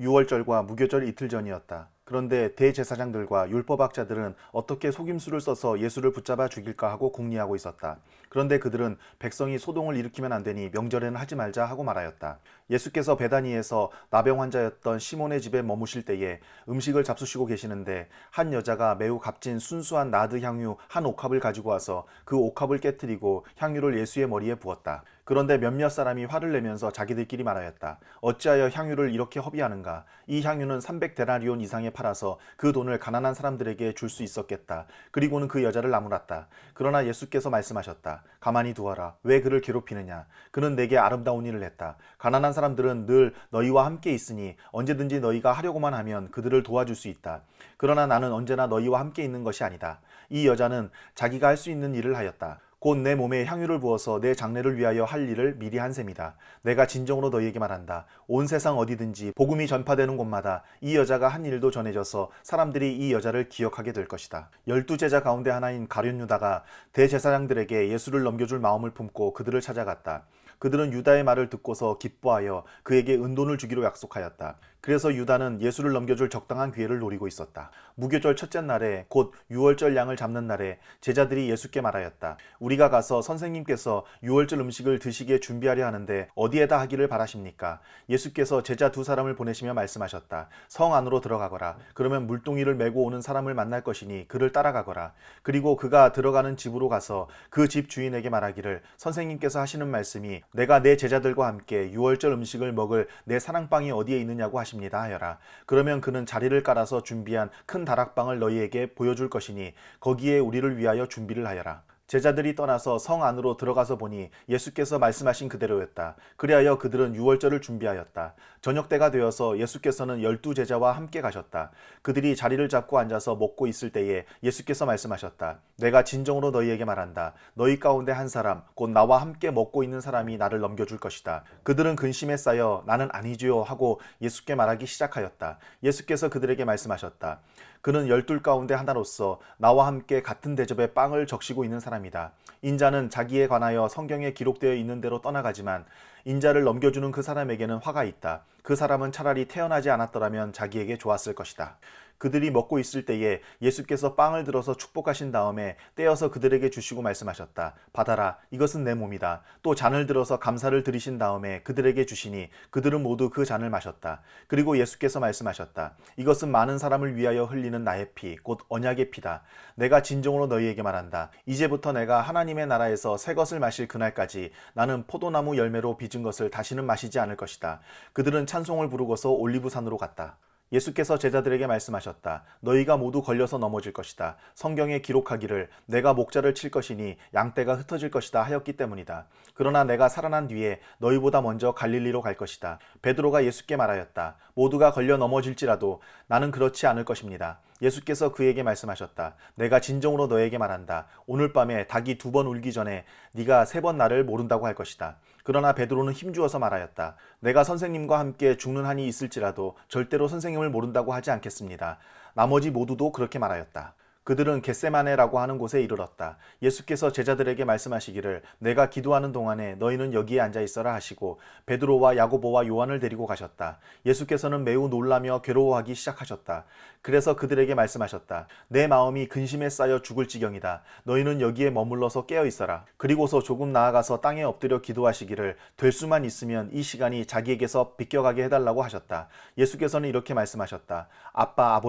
유월절과 무교절 이틀 전이었다. 그런데 대제사장들과 율법학자들은 어떻게 속임수를 써서 예수를 붙잡아 죽일까 하고 궁리하고 있었다. 그런데 그들은 백성이 소동을 일으키면 안 되니 명절에는 하지 말자 하고 말하였다. 예수께서 베다니에서 나병 환자였던 시몬의 집에 머무실 때에 음식을 잡수시고 계시는데 한 여자가 매우 값진 순수한 나드 향유 한 옥합을 가지고 와서 그 옥합을 깨뜨리고 향유를 예수의 머리에 부었다. 그런데 몇몇 사람이 화를 내면서 자기들끼리 말하였다. 어찌하여 향유를 이렇게 허비하는가? 이 향유는 300데나리온 이상에 팔아서 그 돈을 가난한 사람들에게 줄 수 있었겠다. 그리고는 그 여자를 나무랐다. 그러나 예수께서 말씀하셨다. 가만히 두어라. 왜 그를 괴롭히느냐? 그는 내게 아름다운 일을 했다. 가난한 사람들은 늘 너희와 함께 있으니 언제든지 너희가 하려고만 하면 그들을 도와줄 수 있다. 그러나 나는 언제나 너희와 함께 있는 것이 아니다. 이 여자는 자기가 할 수 있는 일을 하였다. 곧 내 몸에 향유를 부어서 내 장례를 위하여 할 일을 미리 한 셈이다. 내가 진정으로 너희에게 말한다. 온 세상 어디든지 복음이 전파되는 곳마다 이 여자가 한 일도 전해져서 사람들이 이 여자를 기억하게 될 것이다. 12제자 가운데 하나인 가룟 유다가 대제사장들에게 예수를 넘겨줄 마음을 품고 그들을 찾아갔다. 그들은 유다의 말을 듣고서 기뻐하여 그에게 은돈을 주기로 약속하였다. 그래서 유다는 예수를 넘겨줄 적당한 기회를 노리고 있었다. 무교절 첫째 날에 곧 유월절 양을 잡는 날에 제자들이 예수께 말하였다. 우리가 가서 선생님께서 유월절 음식을 드시게 준비하려 하는데 어디에다 하기를 바라십니까? 예수께서 제자 두 사람을 보내시며 말씀하셨다. 성 안으로 들어가거라. 그러면 물동이를 메고 오는 사람을 만날 것이니 그를 따라가거라. 그리고 그가 들어가는 집으로 가서 그 집 주인에게 말하기를 선생님께서 하시는 말씀이 내가 내 제자들과 함께 유월절 음식을 먹을 내 사랑방이 어디에 있느냐고 하십니다 하여라. 그러면 그는 자리를 깔아서 준비한 큰 다락방을 너희에게 보여줄 것이니 거기에 우리를 위하여 준비를 하여라. 제자들이 떠나서 성 안으로 들어가서 보니 예수께서 말씀하신 그대로였다. 그리하여 그들은 유월절을 준비하였다. 저녁 때가 되어서 예수께서는 12제자와 함께 가셨다. 그들이 자리를 잡고 앉아서 먹고 있을 때에 예수께서 말씀하셨다. 내가 진정으로 너희에게 말한다. 너희 가운데 한 사람, 곧 나와 함께 먹고 있는 사람이 나를 넘겨줄 것이다. 그들은 근심에 쌓여 나는 아니지요 하고 예수께 말하기 시작하였다. 예수께서 그들에게 말씀하셨다. 그는 12 가운데 하나로서 나와 함께 같은 대접에 빵을 적시고 있는 사람이다. 인자는 자기에 관하여 성경에 기록되어 있는 대로 떠나가지만 인자를 넘겨주는 그 사람에게는 화가 있다. 그 사람은 차라리 태어나지 않았더라면 자기에게 좋았을 것이다. 그들이 먹고 있을 때에 예수께서 빵을 들어서 축복하신 다음에 떼어서 그들에게 주시고 말씀하셨다. 받아라. 이것은 내 몸이다. 또 잔을 들어서 감사를 드리신 다음에 그들에게 주시니 그들은 모두 그 잔을 마셨다. 그리고 예수께서 말씀하셨다. 이것은 많은 사람을 위하여 흘리는 나의 피, 곧 언약의 피다. 내가 진정으로 너희에게 말한다. 이제부터 내가 하나님의 나라에서 새 것을 마실 그날까지 나는 포도나무 열매로 빚은 것을 다시는 마시지 않을 것이다. 그들은 찬송을 부르고서 올리브산으로 갔다. 예수께서 제자들에게 말씀하셨다. 너희가 모두 걸려서 넘어질 것이다. 성경에 기록하기를 내가 목자를 칠 것이니 양떼가 흩어질 것이다 하였기 때문이다. 그러나 내가 살아난 뒤에 너희보다 먼저 갈릴리로 갈 것이다. 베드로가 예수께 말하였다. 모두가 걸려 넘어질지라도 나는 그렇지 않을 것입니다. 예수께서 그에게 말씀하셨다. 내가 진정으로 너에게 말한다. 오늘 밤에 닭이 2번 울기 전에 네가 3번 나를 모른다고 할 것이다. 그러나 베드로는 힘주어서 말하였다. 내가 선생님과 함께 죽는 한이 있을지라도 절대로 선생님을 모른다고 하지 않겠습니다. 나머지 모두도 그렇게 말하였다. 그들은 겟세마네라고 하는 곳에 이르렀다. 예수께서 제자들에게 말씀하시기를 내가 기도하는 동안에 너희는 여기에 앉아 있어라 하시고 베드로와 야고보와 요한을 데리고 가셨다. 예수께서는 매우 놀라며 괴로워하기 시작하셨다. 그래서 그들에게 말씀하셨다. 내 마음이 근심에 쌓여 죽을 지경이다. 너희는 여기에 머물러서 깨어 있어라. 그리고서 조금 나아가서 땅에 엎드려 기도하시기를 될 수만 있으면 이 시간이 자기에게서 비껴가게 해달라고 하셨다. 예수께서는 이렇게 말씀하셨다. 아빠,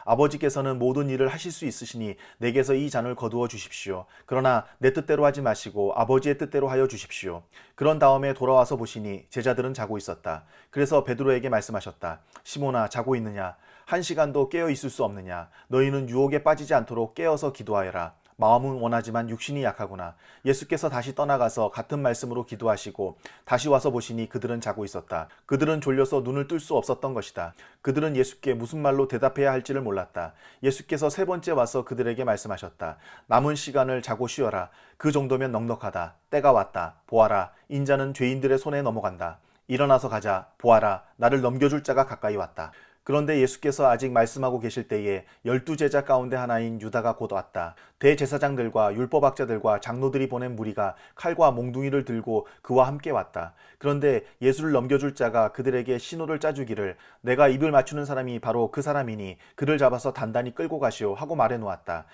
아버지께서는 모든 일을 하실 수 있으시니 내게서 이 잔을 거두어 주십시오. 그러나 내 뜻대로 하지 마시고 아버지의 뜻대로 하여 주십시오. 그런 다음에 돌아와서 보시니 제자들은 자고 있었다. 그래서 베드로에게 말씀하셨다. 시몬아, 자고 있느냐? 1시간도 깨어 있을 수 없느냐? 너희는 유혹에 빠지지 않도록 깨어서 기도하여라. 마음은 원하지만 육신이 약하구나. 예수께서 다시 떠나가서 같은 말씀으로 기도하시고 다시 와서 보시니 그들은 자고 있었다. 그들은 졸려서 눈을 뜰 수 없었던 것이다. 그들은 예수께 무슨 말로 대답해야 할지를 몰랐다. 예수께서 3번째 와서 그들에게 말씀하셨다. 남은 시간을 자고 쉬어라. 그 정도면 넉넉하다. 때가 왔다. 보아라. 인자는 죄인들의 손에 넘어간다. 일어나서 가자. 보아라. 나를 넘겨줄 자가 가까이 왔다. 그런데 예수께서 아직 말씀하고 계실 때에 12제자 가운데 하나인 유다가 곧 왔다. 대제사장들과 율법학자들과 장로들이 보낸 무리가 칼과 몽둥이를 들고 그와 함께 왔다. 그런데 예수를 넘겨줄 자가 그들에게 신호를 짜주기를 내가 입을 맞추는 사람이 바로 그 사람이니 그를 잡아서 단단히 끌고 가시오 하고 말해 놓았다.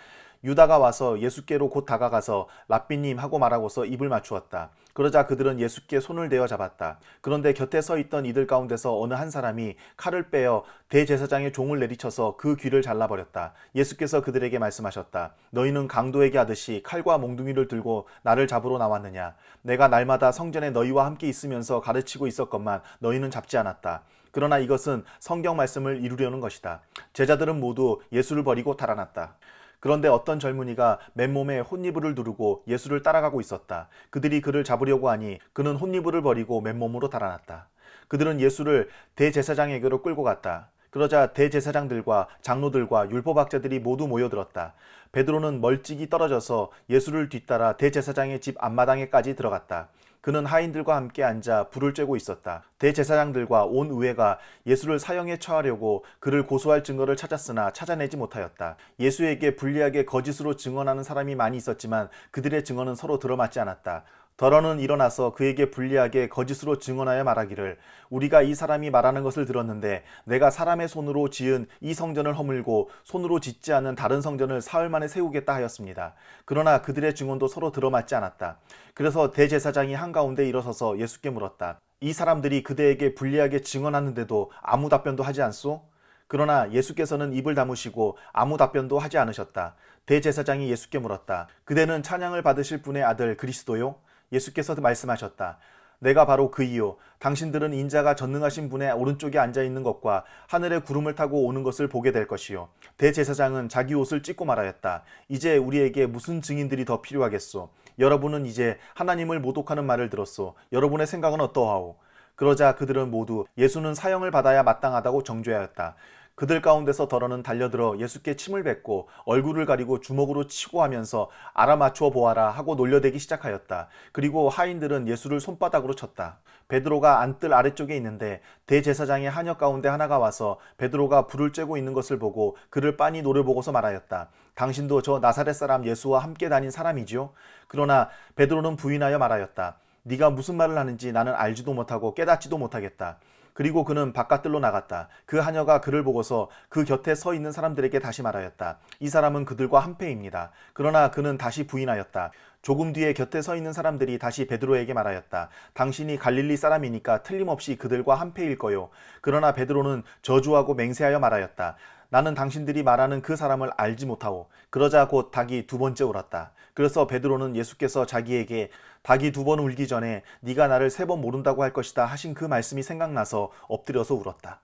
유다가 와서 예수께로 곧 다가가서 랍비님 하고 말하고서 입을 맞추었다. 그러자 그들은 예수께 손을 대어 잡았다. 그런데 곁에 서 있던 이들 가운데서 어느 한 사람이 칼을 빼어 대제사장의 종을 내리쳐서 그 귀를 잘라버렸다. 예수께서 그들에게 말씀하셨다. 너희는 강도에게 하듯이 칼과 몽둥이를 들고 나를 잡으러 나왔느냐. 내가 날마다 성전에 너희와 함께 있으면서 가르치고 있었건만 너희는 잡지 않았다. 그러나 이것은 성경 말씀을 이루려는 것이다. 제자들은 모두 예수를 버리고 달아났다. 그런데 어떤 젊은이가 맨몸에 혼이불을 두르고 예수를 따라가고 있었다. 그들이 그를 잡으려고 하니 그는 혼이불을 버리고 맨몸으로 달아났다. 그들은 예수를 대제사장에게로 끌고 갔다. 그러자 대제사장들과 장로들과 율법학자들이 모두 모여들었다. 베드로는 멀찍이 떨어져서 예수를 뒤따라 대제사장의 집 앞마당에까지 들어갔다. 그는 하인들과 함께 앉아 불을 쬐고 있었다. 대제사장들과 온 의회가 예수를 사형에 처하려고 그를 고소할 증거를 찾았으나 찾아내지 못하였다. 예수에게 불리하게 거짓으로 증언하는 사람이 많이 있었지만 그들의 증언은 서로 들어맞지 않았다. 더러는 일어나서 그에게 불리하게 거짓으로 증언하여 말하기를 우리가 이 사람이 말하는 것을 들었는데 내가 사람의 손으로 지은 이 성전을 허물고 손으로 짓지 않은 다른 성전을 사흘 만에 세우겠다 하였습니다. 그러나 그들의 증언도 서로 들어맞지 않았다. 그래서 대제사장이 한가운데 일어서서 예수께 물었다. 이 사람들이 그대에게 불리하게 증언하는데도 아무 답변도 하지 않소? 그러나 예수께서는 입을 다무시고 아무 답변도 하지 않으셨다. 대제사장이 예수께 물었다. 그대는 찬양을 받으실 분의 아들 그리스도요? 예수께서 말씀하셨다. 내가 바로 그이요. 당신들은 인자가 전능하신 분의 오른쪽에 앉아있는 것과 하늘의 구름을 타고 오는 것을 보게 될 것이요. 대제사장은 자기 옷을 찢고 말하였다. 이제 우리에게 무슨 증인들이 더 필요하겠소? 여러분은 이제 하나님을 모독하는 말을 들었소. 여러분의 생각은 어떠하오? 그러자 그들은 모두 예수는 사형을 받아야 마땅하다고 정죄하였다. 그들 가운데서 더러는 달려들어 예수께 침을 뱉고 얼굴을 가리고 주먹으로 치고 하면서 알아맞추어 보아라 하고 놀려대기 시작하였다. 그리고 하인들은 예수를 손바닥으로 쳤다. 베드로가 안뜰 아래쪽에 있는데 대제사장의 하녀 가운데 하나가 와서 베드로가 불을 쬐고 있는 것을 보고 그를 빤히 노려보고서 말하였다. 당신도 저 나사렛 사람 예수와 함께 다닌 사람이지요? 그러나 베드로는 부인하여 말하였다. 네가 무슨 말을 하는지 나는 알지도 못하고 깨닫지도 못하겠다. 그리고 그는 바깥들로 나갔다. 그 하녀가 그를 보고서 그 곁에 서 있는 사람들에게 다시 말하였다. 이 사람은 그들과 한패입니다. 그러나 그는 다시 부인하였다. 조금 뒤에 곁에 서 있는 사람들이 다시 베드로에게 말하였다. 당신이 갈릴리 사람이니까 틀림없이 그들과 한패일 거요. 그러나 베드로는 저주하고 맹세하여 말하였다. 나는 당신들이 말하는 그 사람을 알지 못하오. 그러자 곧 닭이 두 번째 울었다. 그래서 베드로는 예수께서 자기에게 닭이 두 번 울기 전에 네가 나를 세 번 모른다고 할 것이다 하신 그 말씀이 생각나서 엎드려서 울었다.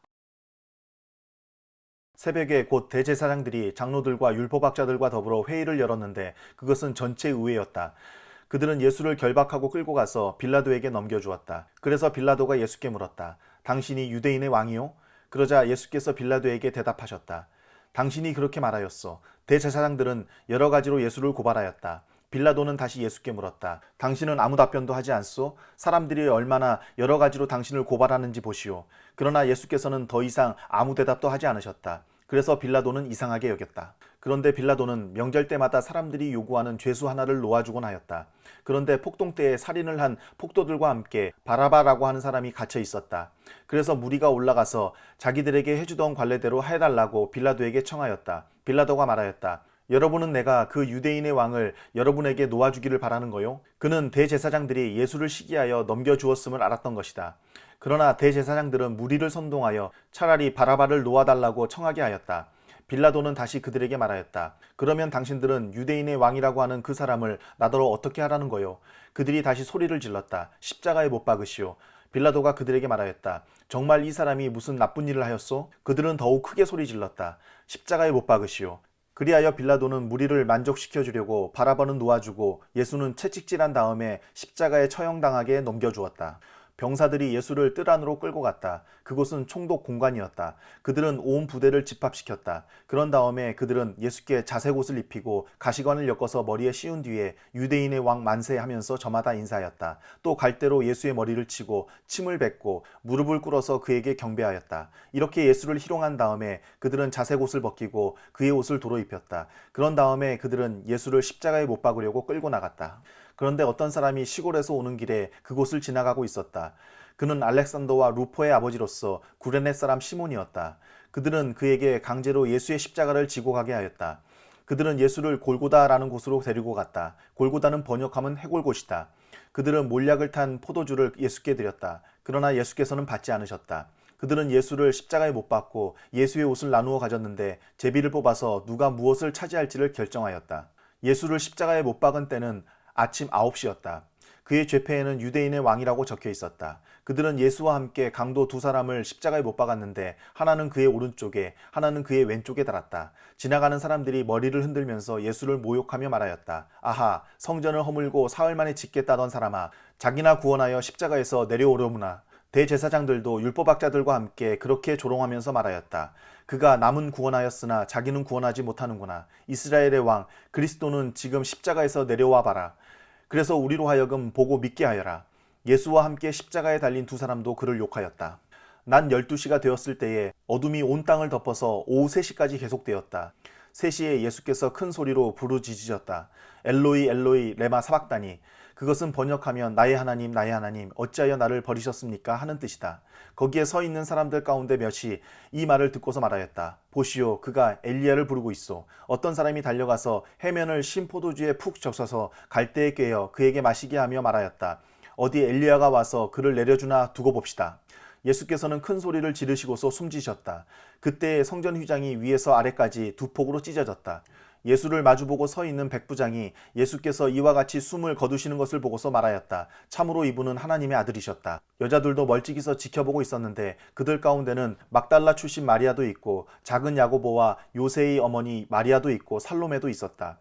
새벽에 곧 대제사장들이 장로들과 율법학자들과 더불어 회의를 열었는데 그것은 전체 의회였다. 그들은 예수를 결박하고 끌고 가서 빌라도에게 넘겨주었다. 그래서 빌라도가 예수께 물었다. 당신이 유대인의 왕이요? 그러자 예수께서 빌라도에게 대답하셨다. 당신이 그렇게 말하였소. 대제사장들은 여러 가지로 예수를 고발하였다. 빌라도는 다시 예수께 물었다. 당신은 아무 답변도 하지 않소? 사람들이 얼마나 여러 가지로 당신을 고발하는지 보시오. 그러나 예수께서는 더 이상 아무 대답도 하지 않으셨다. 그래서 빌라도는 이상하게 여겼다. 그런데 빌라도는 명절 때마다 사람들이 요구하는 죄수 하나를 놓아주곤 하였다. 그런데 폭동 때에 살인을 한 폭도들과 함께 바라바라고 하는 사람이 갇혀 있었다. 그래서 무리가 올라가서 자기들에게 해주던 관례대로 해달라고 빌라도에게 청하였다. 빌라도가 말하였다. 여러분은 내가 그 유대인의 왕을 여러분에게 놓아주기를 바라는 거요? 그는 대제사장들이 예수를 시기하여 넘겨주었음을 알았던 것이다. 그러나 대제사장들은 무리를 선동하여 차라리 바라바를 놓아달라고 청하게 하였다. 빌라도는 다시 그들에게 말하였다. 그러면 당신들은 유대인의 왕이라고 하는 그 사람을 나더러 어떻게 하라는 거요? 그들이 다시 소리를 질렀다. 십자가에 못 박으시오. 빌라도가 그들에게 말하였다. 정말 이 사람이 무슨 나쁜 일을 하였소? 그들은 더욱 크게 소리 질렀다. 십자가에 못 박으시오. 그리하여 빌라도는 무리를 만족시켜 주려고 바라바는 놓아주고 예수는 채찍질한 다음에 십자가에 처형당하게 넘겨주었다. 병사들이 예수를 뜰 안으로 끌고 갔다. 그곳은 총독 공관이었다. 그들은 온 부대를 집합시켰다. 그런 다음에 그들은 예수께 자색 옷을 입히고 가시관을 엮어서 머리에 씌운 뒤에 유대인의 왕 만세하면서 저마다 인사하였다. 또 갈대로 예수의 머리를 치고 침을 뱉고 무릎을 꿇어서 그에게 경배하였다. 이렇게 예수를 희롱한 다음에 그들은 자색 옷을 벗기고 그의 옷을 도로 입혔다. 그런 다음에 그들은 예수를 십자가에 못 박으려고 끌고 나갔다. 그런데 어떤 사람이 시골에서 오는 길에 그곳을 지나가고 있었다. 그는 알렉산더와 루포의 아버지로서 구레네 사람 시몬이었다. 그들은 그에게 강제로 예수의 십자가를 지고 가게 하였다. 그들은 예수를 골고다라는 곳으로 데리고 갔다. 골고다는 번역하면 해골곳이다. 그들은 몰약을 탄 포도주를 예수께 드렸다. 그러나 예수께서는 받지 않으셨다. 그들은 예수를 십자가에 못 박고 예수의 옷을 나누어 가졌는데 제비를 뽑아서 누가 무엇을 차지할지를 결정하였다. 예수를 십자가에 못 박은 때는 아침 9시였다. 그의 죄패에는 유대인의 왕이라고 적혀 있었다. 그들은 예수와 함께 강도 두 사람을 십자가에 못 박았는데 하나는 그의 오른쪽에 하나는 그의 왼쪽에 달았다. 지나가는 사람들이 머리를 흔들면서 예수를 모욕하며 말하였다. 아하, 성전을 허물고 사흘 만에 짓겠다던 사람아, 자기나 구원하여 십자가에서 내려오려무나. 대제사장들도 율법학자들과 함께 그렇게 조롱하면서 말하였다. 그가 남은 구원하였으나 자기는 구원하지 못하는구나. 이스라엘의 왕 그리스도는 지금 십자가에서 내려와 봐라. 그래서 우리로 하여금 보고 믿게 하여라. 예수와 함께 십자가에 달린 두 사람도 그를 욕하였다. 낮 12시가 되었을 때에 어둠이 온 땅을 덮어서 오후 3시까지 계속되었다. 3시에 예수께서 큰 소리로 부르짖으셨다. 엘로이 엘로이 레마 사박다니. 그것은 번역하면 나의 하나님 어찌하여 나를 버리셨습니까 하는 뜻이다. 거기에 서 있는 사람들 가운데 몇이 이 말을 듣고서 말하였다. 보시오, 그가 엘리야를 부르고 있소. 어떤 사람이 달려가서 해면을 신 포도주에 푹 적셔서 갈대에 꿰어 그에게 마시게 하며 말하였다. 어디 엘리야가 와서 그를 내려주나 두고 봅시다. 예수께서는 큰 소리를 지르시고서 숨지셨다. 그때 성전 휘장이 위에서 아래까지 두 폭으로 찢어졌다. 예수를 마주보고 서 있는 백부장이 예수께서 이와 같이 숨을 거두시는 것을 보고서 말하였다. 참으로 이분은 하나님의 아들이셨다. 여자들도 멀찍이서 지켜보고 있었는데 그들 가운데는 막달라 출신 마리아도 있고 작은 야고보와 요새의 어머니 마리아도 있고 살로메도 있었다.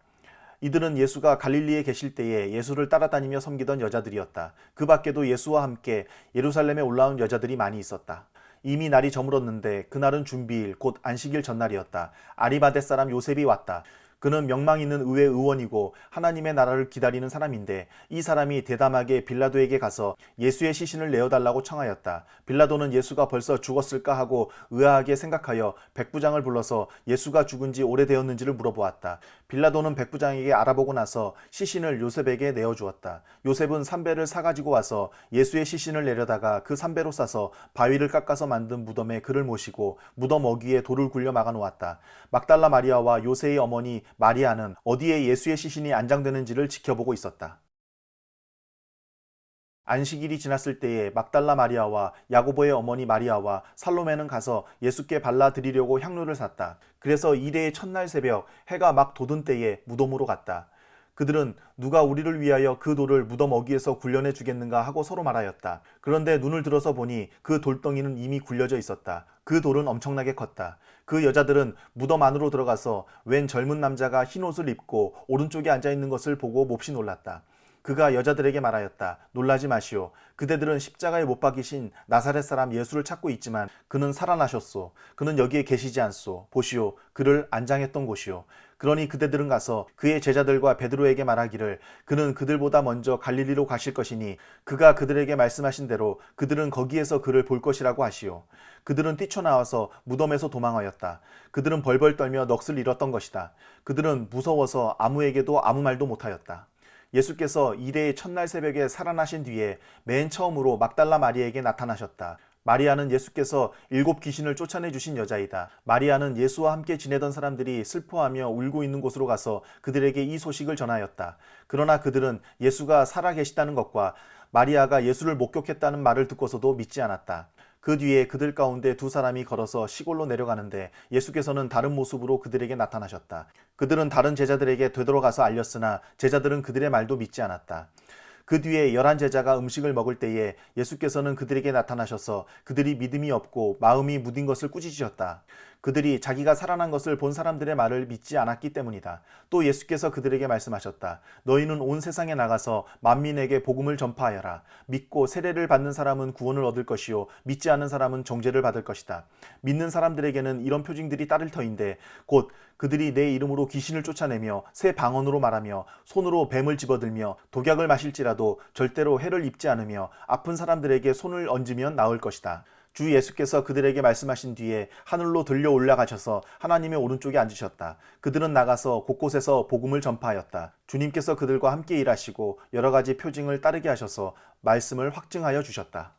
이들은 예수가 갈릴리에 계실 때에 예수를 따라다니며 섬기던 여자들이었다. 그 밖에도 예수와 함께 예루살렘에 올라온 여자들이 많이 있었다. 이미 날이 저물었는데 그날은 준비일 곧 안식일 전날이었다. 아리마대 사람 요셉이 왔다. 그는 명망 있는 의회 의원이고 하나님의 나라를 기다리는 사람인데 이 사람이 대담하게 빌라도에게 가서 예수의 시신을 내어달라고 청하였다. 빌라도는 예수가 벌써 죽었을까 하고 의아하게 생각하여 백부장을 불러서 예수가 죽은 지 오래되었는지를 물어보았다. 빌라도는 백부장에게 알아보고 나서 시신을 요셉에게 내어주었다. 요셉은 삼배를 사가지고 와서 예수의 시신을 내려다가 그 삼배로 싸서 바위를 깎아서 만든 무덤에 그를 모시고 무덤 어귀에 돌을 굴려 막아놓았다. 막달라 마리아와 요새의 어머니 마리아는 어디에 예수의 시신이 안장되는지를 지켜보고 있었다. 안식일이 지났을 때에 막달라 마리아와 야고보의 어머니 마리아와 살로메는 가서 예수께 발라드리려고 향료를 샀다. 그래서 이레의 첫날 새벽 해가 막 돋은 때에 무덤으로 갔다. 그들은 누가 우리를 위하여 그 돌을 무덤 어귀에서 굴려내 주겠는가 하고 서로 말하였다. 그런데 눈을 들어서 보니 그 돌덩이는 이미 굴려져 있었다. 그 돌은 엄청나게 컸다. 그 여자들은 무덤 안으로 들어가서 웬 젊은 남자가 흰 옷을 입고 오른쪽에 앉아있는 것을 보고 몹시 놀랐다. 그가 여자들에게 말하였다. 놀라지 마시오. 그대들은 십자가에 못 박이신 나사렛 사람 예수를 찾고 있지만 그는 살아나셨소. 그는 여기에 계시지 않소. 보시오. 그를 안장했던 곳이오. 그러니 그대들은 가서 그의 제자들과 베드로에게 말하기를 그는 그들보다 먼저 갈릴리로 가실 것이니 그가 그들에게 말씀하신 대로 그들은 거기에서 그를 볼 것이라고 하시오. 그들은 뛰쳐나와서 무덤에서 도망하였다. 그들은 벌벌 떨며 넋을 잃었던 것이다. 그들은 무서워서 아무에게도 아무 말도 못하였다. 예수께서 이레의 첫날 새벽에 살아나신 뒤에 맨 처음으로 막달라 마리아에게 나타나셨다. 마리아는 예수께서 7 귀신을 쫓아내 주신 여자이다. 마리아는 예수와 함께 지내던 사람들이 슬퍼하며 울고 있는 곳으로 가서 그들에게 이 소식을 전하였다. 그러나 그들은 예수가 살아계시다는 것과 마리아가 예수를 목격했다는 말을 듣고서도 믿지 않았다. 그 뒤에 그들 가운데 2 사람이 걸어서 시골로 내려가는데 예수께서는 다른 모습으로 그들에게 나타나셨다. 그들은 다른 제자들에게 되돌아가서 알렸으나 제자들은 그들의 말도 믿지 않았다. 그 뒤에 11 제자가 음식을 먹을 때에 예수께서는 그들에게 나타나셔서 그들이 믿음이 없고 마음이 무딘 것을 꾸짖으셨다. 그들이 자기가 살아난 것을 본 사람들의 말을 믿지 않았기 때문이다. 또 예수께서 그들에게 말씀하셨다. 너희는 온 세상에 나가서 만민에게 복음을 전파하여라. 믿고 세례를 받는 사람은 구원을 얻을 것이요 믿지 않는 사람은 정죄를 받을 것이다. 믿는 사람들에게는 이런 표징들이 따를 터인데 곧 그들이 내 이름으로 귀신을 쫓아내며 새 방언으로 말하며 손으로 뱀을 집어들며 독약을 마실지라도 절대로 해를 입지 않으며 아픈 사람들에게 손을 얹으면 나을 것이다. 주 예수께서 그들에게 말씀하신 뒤에 하늘로 들려 올라가셔서 하나님의 오른쪽에 앉으셨다. 그들은 나가서 곳곳에서 복음을 전파하였다. 주님께서 그들과 함께 일하시고 여러 가지 표징을 따르게 하셔서 말씀을 확증하여 주셨다.